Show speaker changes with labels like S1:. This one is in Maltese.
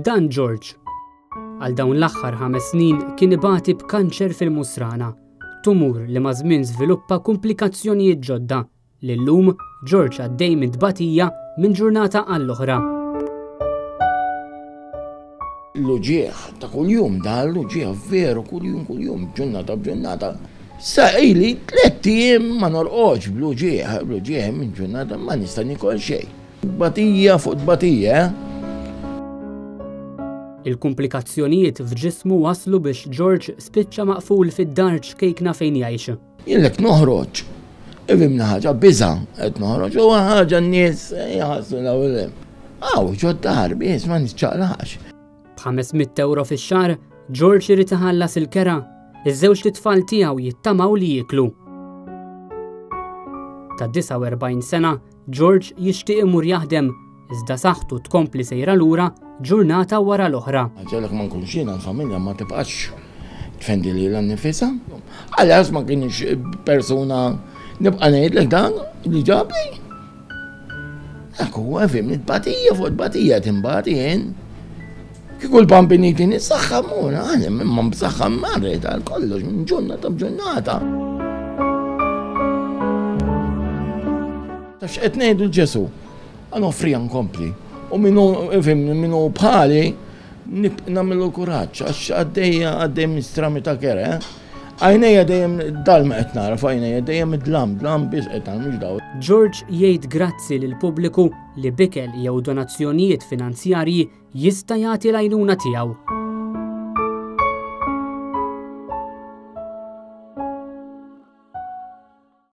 S1: Dan George. Għal dawn l-aħħar 5 snin kien ibati b'kanċer fil-musrana, tumur li ma' żmien żviluppa komplikazzjonijiet ġodda li llum George għaddej minn tbatija minn ġurnata għall-oħra.
S2: L-uġieħ ta' kuljum dan l-uġieħ veru kuljum ġurnata b'ġurnata. Sa ili 3 ijiem ma norqodx bl-uġieħ minn ġurnata ma nista' nikol xejn. Batija fuq batija.
S1: Il-komplikazzjonijiet f'ġismu waslu biex George spiċċa maqful fid-dar ċkejkna fejn jgħix.
S2: Jillek noħroġ, ifhimna ħaġa biża' qed noħroġ u ħaġa n-nies jħassu l-ewwel. ġod-dar biss ma nisċaqlax.
S1: b'500 € fix-xahar, George irid iħallas il-kera, iż-żewġ titfal tiegħu jittamaw li jieklu. Ta' 49 sena, George jixtieq imur jaħdem, iżda saħħtu tkompli sejra lura ġurnata wara l-oħra.
S2: Għalek ma nkunx jiena l-familja ma tibqax tfendi li l-nifisa. Għalas ma kienx persuna nibqa' ngħidlek dan li ġabli. Ekku għafim nitbatija fuq tbatija timbati jien. Kieku l-bambiniti nissaħħa mura, għanem imma b'saħħa marret għal kollox minn ġurnata b'ġurnata. Tafx qed ngħidu l-Ġesu, għan offri nkompli. U minnu bħali nagħmlu kuraġġ għax għaddej mistrami ta' kera. Għajnejja dejjem dalma qed nara f'għajnejja dejjem dlam biex qed nagħmel daw.
S1: George jgħid grazzi lil pubbliku li bikel jew donazzjonijiet finanzjarji jista' jagħti l-għajnuna tiegħu.